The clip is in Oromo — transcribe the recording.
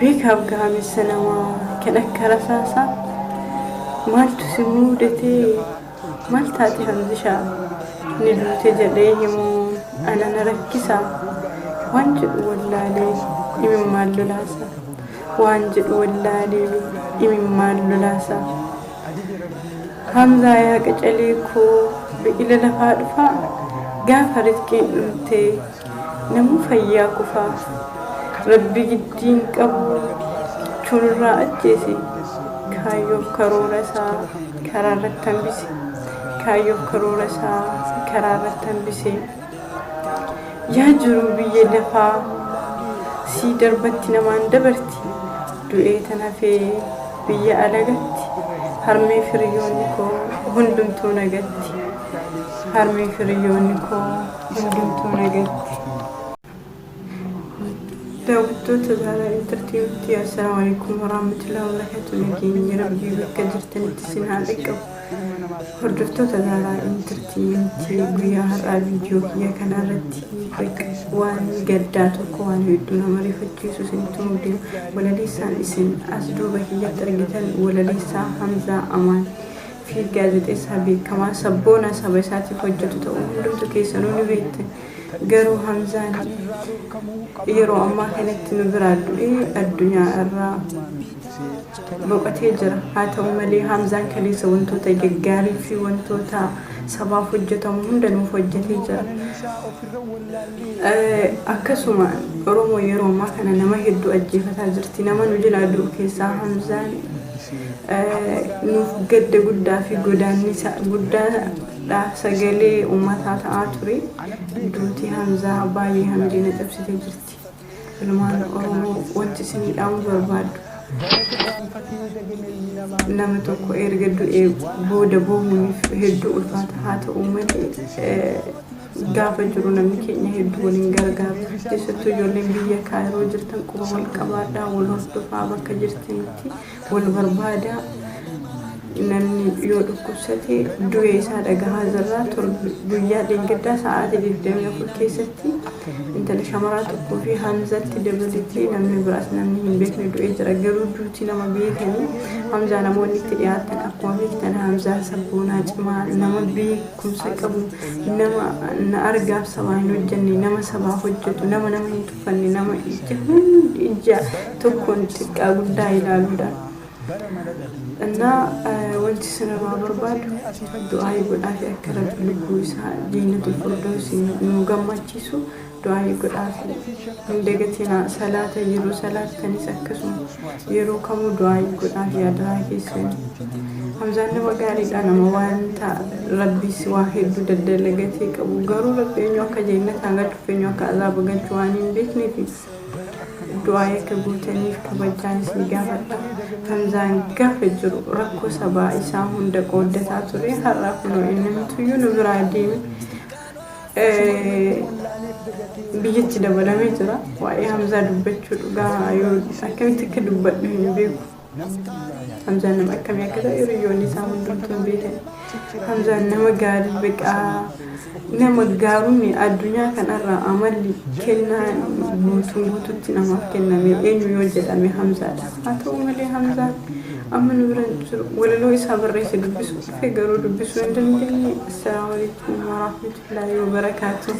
بيك أبقى من السنوات كأنك رصاصة مالت سمودتي مالت هاتي همزشا ندوت جليهم أنا نركسا وانجل ولا لي إمم مالو لاسا وانجل ولا لي إمم مالو لاسا همزة يا كجليكو بإلى لفادفا غافرت كين انتي نمو فيا كفا ربي جدين قبو شنرا أجيسي كايو كرورسا كرارة تنبسي كايو كرورسا كرارة تنبسي يا جروبي يلفا سي دربتي نمان دبرتي دوئتنا في بيا ألغتي هرمي فريونيكو هندمتو نغتي هرمي فريونيكو هندمتو نغتي داودو تزالا انترتيوتي السلام عليكم ورحمة الله وبركاته لكن ربي بكجرتني تسينها لكم هردفتو تزالا انترتيوتي قويا هرى فيديو كيا كان رتي بك وان قداتو كوان يدونا مريفتيسو سنتو مدين ولا ليسان اسم أسدو بكيا ترغتن ولا ليسا حمزة أمان في قادة إسحابي كما سبونا سبساتي فجتو تأمدو كيسانوني بيت قرو همزان يرو أما كانت نبرادو الدنيا الرا بوقتي جرى هاتا أمالي همزان كليسا وانتو تجقاري في وانتو تا سبا فجتهم هندن مفجتي جرى أكسوما رومو يرو ما كان نما هدو أجيفتا جرتي نما نجل أدو كيسا همزان نوف قد قدا في قدان نساء قدا لا سجلي أمتها تعاتري دوتي همزة باي همدينة تبسيتي جرتي المان أرومو وانت سني الأم برباد نما توكو إرقدو بودا بومي هدو الفاتحات أمتي gaafa jiru namni keenya hedduu waliin gargaaru keessattuu ijoolleen biyya kaayiroo jirtan quba wal qabaadhaa wal hordofaa bakka jirtanitti wal barbaadaa namni yoo dhukkubsate du'ee isaa dhagahaa jirraa guyyaa dheengaddaa sa'aatii 24 keessatti intala shamaraa tokkoo fi hamzatti dabalatee namni biraas namni hin beekne du'ee jira garuu duuti nama beekanii hamzaa namoonni itti dhiyaatan akkuma beektan hamzaa sabboonaa cimaa nama beekumsa qabu nama na argaaf sabaa hin hojjenne nama sabaa hojjetu nama hin tuffanne nama ija tokkoon xiqqaa guddaa ilaaluudhaan እና ወንቲ ስነባ በርባዱ ዱአይ ጎዳፊ አከረብ ልጉሳ ዲነቱ ፍርዶስ ንገማቺሱ ዱአይ ጎዳፊ እንደገቲና ሰላተ ይሩ ሰላት ከንሰከሱ ይሩ ከሙ ዱአይ ጎዳፊ ያድራኪስን hamzaan nama gaariidha nama wanta rabbiis waa hedduu dadalagatee qabu garuu rabbeenyu akka jannata hanga dhufeenyu akka azaaba galchu waan hin beekneef du'aa akka guutaniif kabajaanis ni gaafadha hamzaan gaafa jiru rakkoo sabaa isaa hunda qooddataa ture har'aa kunoo innamtuyyuu nu biraa deeme biyyatti dabalamee jira waa'ee hamzaa dubbachuu dhugaa yoo akkamitti akka dubbadhu hin beeku hamzaan nama akkamii akka ta'e hiriyoonni isaa hundumtuu hin beekan hamzaan nama gaarii beekaa nama gaaruun addunyaa kanarraa amalli kennaa guutuutti namaaf kenname eenyu yoo jedhame hamzaadha haa ta'u malee hamzaan amma nu bira jiru walaloo isaa barreesse dubbisuu dhufe garuu dubbisuu hin dandeenye assalaamu alaykum warahmatullaahi wabarakaatuh